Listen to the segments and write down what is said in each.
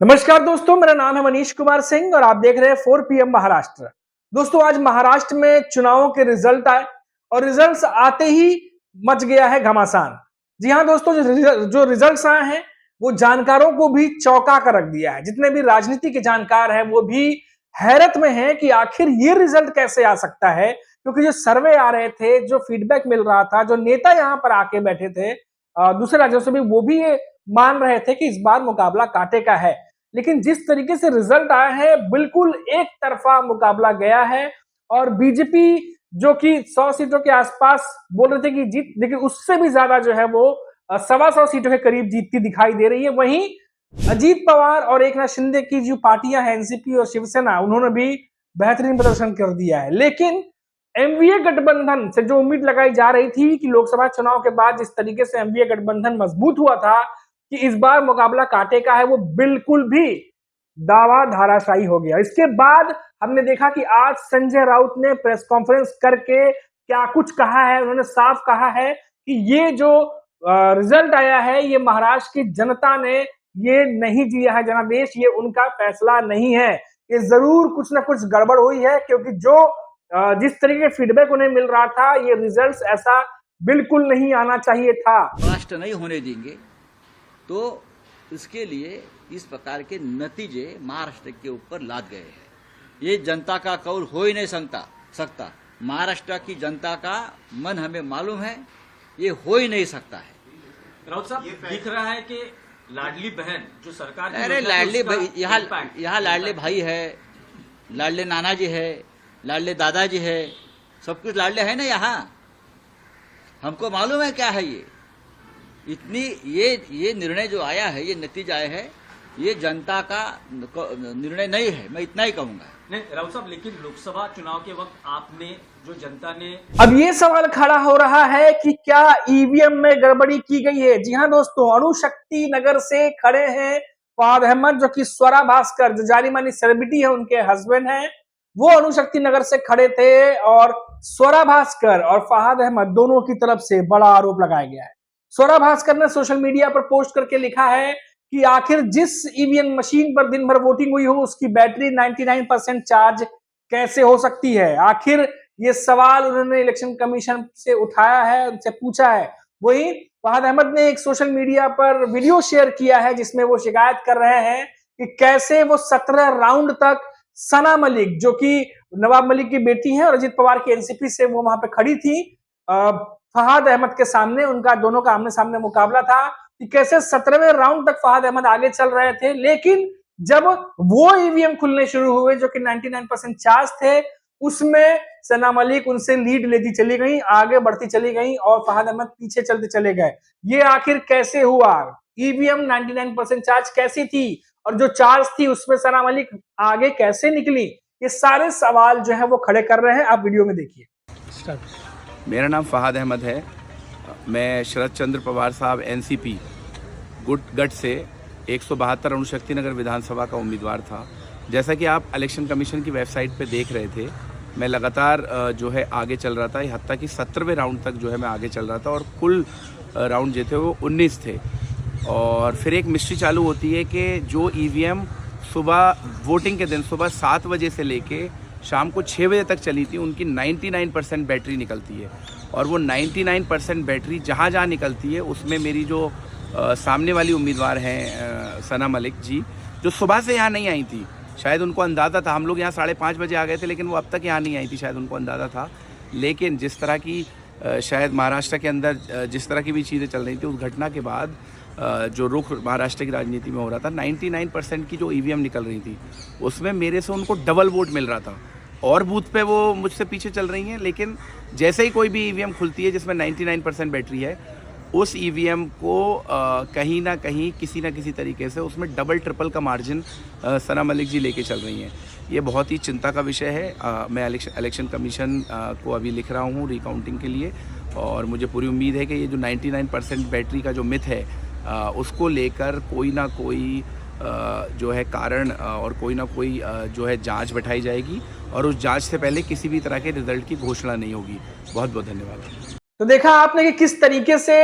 नमस्कार दोस्तों, मेरा नाम है मनीष कुमार सिंह और आप देख रहे हैं 4 पीएम महाराष्ट्र। दोस्तों, आज महाराष्ट्र में चुनावों के रिजल्ट आए और रिजल्ट्स आते ही मच गया है घमासान। जी हां दोस्तों, जो रिजल्ट्स आए हैं वो जानकारों को भी चौंका कर रख दिया है। जितने भी राजनीति के जानकार हैं वो भी हैरत में हैं कि आखिर ये रिजल्ट कैसे आ सकता है, क्योंकि जो सर्वे आ रहे थे, जो फीडबैक मिल रहा था, जो नेता यहाँ पर आके बैठे थे दूसरे राज्यों से भी, वो भी ये मान रहे थे कि इस बार मुकाबला कांटे का है। लेकिन जिस तरीके से रिजल्ट आए हैं, बिल्कुल एक तरफा मुकाबला गया है और बीजेपी जो कि 100 सीटों के आसपास बोल रहे थे कि जीत, लेकिन उससे भी ज्यादा जो है वो 125 सीटों के करीब जीतती दिखाई दे रही है। वहीं अजीत पवार और एकनाथ शिंदे की जो पार्टियां हैं, एनसीपी और शिवसेना, उन्होंने भी बेहतरीन प्रदर्शन कर दिया है। लेकिन एमवीए गठबंधन से जो उम्मीद लगाई जा रही थी कि लोकसभा चुनाव के बाद जिस तरीके से एमवीए गठबंधन मजबूत हुआ था कि इस बार मुकाबला कांटे का है, वो बिल्कुल भी दावा धाराशायी हो गया। इसके बाद हमने देखा कि आज संजय राउत ने प्रेस कॉन्फ्रेंस करके क्या कुछ कहा है। उन्होंने साफ कहा है कि ये जो रिजल्ट आया है, ये महाराष्ट्र की जनता ने ये नहीं दिया है जनादेश, ये उनका फैसला नहीं है। ये जरूर कुछ ना कुछ गड़बड़ हुई है, क्योंकि जो जिस तरीके के फीडबैक उन्हें मिल रहा था, ये रिजल्ट्स ऐसा बिल्कुल नहीं आना चाहिए था। राष्ट्र नहीं होने देंगे तो इसके लिए इस प्रकार के नतीजे महाराष्ट्र के ऊपर लाद गए हैं। ये जनता का कौल हो ही नहीं सकता। महाराष्ट्र की जनता का मन हमें मालूम है, ये हो ही नहीं सकता है। राउत साहब, दिख रहा है कि लाडली बहन जो सरकार की अरे लाडली भाई, यहाँ लाडले भाई है, लाडले नाना जी है, लाडले दादाजी है, सब कुछ लाडले है ना यहाँ। हमको मालूम है क्या है ये। इतनी ये निर्णय जो आया है, ये नतीजा आया है, ये जनता का निर्णय नहीं है, मैं इतना ही कहूंगा। नहीं राउत साहब, लेकिन लोकसभा चुनाव के वक्त आपने जो जनता ने अब ये सवाल खड़ा हो रहा है कि क्या ईवीएम में गड़बड़ी की गई है। जी हां दोस्तों, अणुशक्ति नगर से खड़े हैं फवाद अहमद, जो कि स्वरा भास्कर, जो जानी मानी सेलिब्रिटी है, उनके हस्बैंड हैं। वो अणुशक्ति नगर से खड़े थे और स्वरा भास्कर और फवाद अहमद दोनों की तरफ से बड़ा आरोप लगाया गया है। स्वरा भास्कर ने सोशल मीडिया पर पोस्ट करके लिखा है कि आखिर जिस ईवीएम मशीन पर दिन भर वोटिंग हुई हो, उसकी बैटरी 99% चार्ज कैसे हो सकती है। आखिर ये सवाल उन्होंने इलेक्शन कमीशन से उठाया है, उनसे पूछा है। वहीं फवाद अहमद ने एक सोशल मीडिया पर वीडियो शेयर किया है, जिसमें वो शिकायत कर रहे हैं कि कैसे वो 17 राउंड तक सना मलिक, जो कि नवाब मलिक की बेटी है और अजीत पवार की एनसीपी से, वो वहां पे खड़ी थी फवाद अहमद के सामने। उनका दोनों का आमने सामने मुकाबला था कि कैसे 17वें राउंड तक फवाद अहमद आगे चल रहे थे। लेकिन जब वो ईवीएम खुलने शुरू हुए जो कि 99% चार्ज थे, उसमें सना मलिक उनसे लीड लेती चली गई, आगे बढ़ती चली गई और फवाद अहमद पीछे चलते चले गए। ये आखिर कैसे हुआ? ईवीएम 99% चार्ज कैसी थी और जो चार्ज थी उसमें सना मलिक आगे कैसे निकली? ये सारे सवाल जो है वो खड़े कर रहे हैं। आप वीडियो में देखिए। मेरा नाम फहाद अहमद है। मैं शरद चंद्र पवार साहब एनसीपी गठ से 172 अणुशक्ति नगर विधानसभा का उम्मीदवार था। जैसा कि आप इलेक्शन कमीशन की वेबसाइट पे देख रहे थे, मैं लगातार जो है आगे चल रहा था, हत्ता कि 17वें राउंड तक जो है मैं आगे चल रहा था और कुल राउंड जो थे वो 19 थे। और फिर एक मिस्ट्री चालू होती है कि जो ईवीएम सुबह वोटिंग के दिन सुबह 7 बजे से लेके शाम को 6 बजे तक चली थी, उनकी 99% बैटरी निकलती है। और वो 99% बैटरी जहाँ जहाँ निकलती है, उसमें मेरी जो सामने वाली उम्मीदवार हैं सना मलिक जी, जो सुबह से यहाँ नहीं आई थी, शायद उनको अंदाज़ा था। हम लोग यहाँ 5:30 बजे आ गए थे, लेकिन वो अब तक यहाँ नहीं आई थी, शायद उनको अंदाज़ा था। लेकिन जिस तरह की शायद महाराष्ट्र के अंदर जिस तरह की भी चीज़ें चल रही थी, उस घटना के बाद जो रुख महाराष्ट्र की राजनीति में हो रहा था, 99% की जो ईवीएम निकल रही थी, उसमें मेरे से उनको डबल वोट मिल रहा था। और बूथ पे वो मुझसे पीछे चल रही हैं। लेकिन जैसे ही कोई भी ईवीएम खुलती है जिसमें 99% बैटरी है, उस ईवीएम को कहीं ना कहीं किसी ना किसी तरीके से उसमें डबल ट्रिपल का मार्जिन सना मलिक जी लेके चल रही हैं। ये बहुत ही चिंता का विषय है। मैं इलेक्शन कमीशन को अभी लिख रहा हूँ रिकाउंटिंग के लिए, और मुझे पूरी उम्मीद है कि ये जो 99% बैटरी का जो मिथ है, उसको लेकर कोई ना कोई जो है कारण और कोई ना कोई जो है जांच बैठाई जाएगी और उस जांच से पहले किसी भी तरह के रिजल्ट की घोषणा नहीं होगी। बहुत बहुत धन्यवाद। तो देखा आपने कि किस तरीके से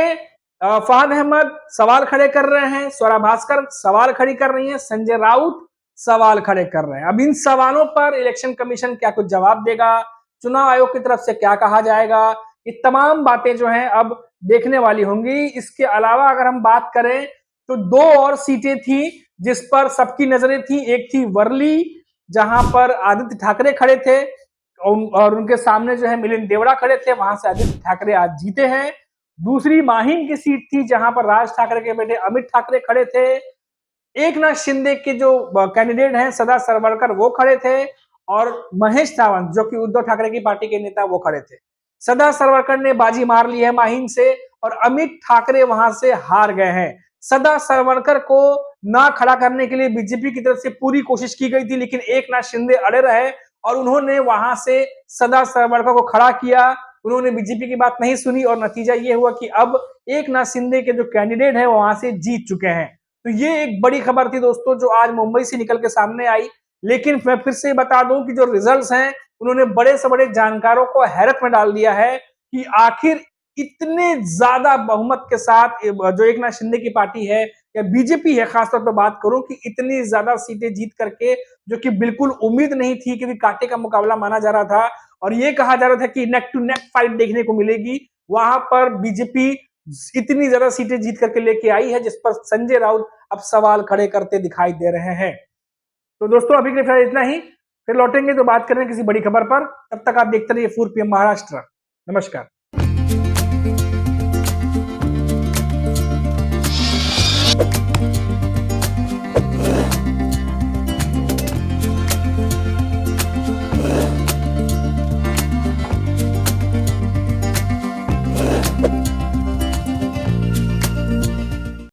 फहद अहमद सवाल खड़े कर रहे हैं, स्वरा भास्कर सवाल खड़ी कर रही है, संजय राउत सवाल खड़े कर रहे हैं। अब इन सवालों पर इलेक्शन कमीशन क्या कुछ जवाब देगा, चुनाव आयोग की तरफ से क्या कहा जाएगा, ये तमाम बातें जो हैं अब देखने वाली होंगी। इसके अलावा अगर हम बात करें तो 2 और सीटें थी जिस पर सबकी नजरें थी। एक थी वर्ली, जहां पर आदित्य ठाकरे खड़े थे और उनके सामने जो है मिलिंद देवड़ा खड़े थे, वहां से आदित्य ठाकरे आज जीते हैं। दूसरी माहिम की सीट थी जहां पर राज ठाकरे के बेटे अमित ठाकरे खड़े थे। एकनाथ शिंदे के जो कैंडिडेट हैं सदा सरवरकर वो खड़े थे और महेश सावंत जो कि उद्धव ठाकरे की पार्टी के नेता वो खड़े थे। सदा सरवरकर ने बाजी मार ली है माहिम से और अमित ठाकरे वहां से हार गए हैं। सदा सरवरकर को ना खड़ा करने के लिए बीजेपी की तरफ से पूरी कोशिश की गई थी, लेकिन एकनाथ शिंदे अड़े रहे और उन्होंने वहां से सदा सरवरकर को खड़ा किया। उन्होंने बीजेपी की बात नहीं सुनी और नतीजा ये हुआ कि अब एकनाथ शिंदे के जो कैंडिडेट है वो वहां से जीत चुके हैं। तो ये एक बड़ी खबर थी दोस्तों जो आज मुंबई से निकल के सामने आई। लेकिन मैं फिर से बता दूं कि जो रिजल्ट्स हैं उन्होंने बड़े से बड़े जानकारों को हैरत में डाल दिया है कि आखिर इतने ज्यादा बहुमत के साथ जो एकनाथ शिंदे की पार्टी है या बीजेपी है, खासतौर पर बात करूं कि इतनी ज्यादा सीटें जीत करके, जो कि बिल्कुल उम्मीद नहीं थी, क्योंकि कांटे का मुकाबला माना जा रहा था और ये कहा जा रहा था कि नेक टू नेक फाइट देखने को मिलेगी। वहां पर बीजेपी इतनी ज्यादा सीटें जीत करके लेके आई है जिस पर संजय राउत अब सवाल खड़े करते दिखाई दे रहे हैं। तो दोस्तों अभी के लिए इतना ही, फिर लौटेंगे तो बात करेंगे किसी बड़ी खबर पर। तब तक आप देखते रहिए 4 PM महाराष्ट्र। नमस्कार।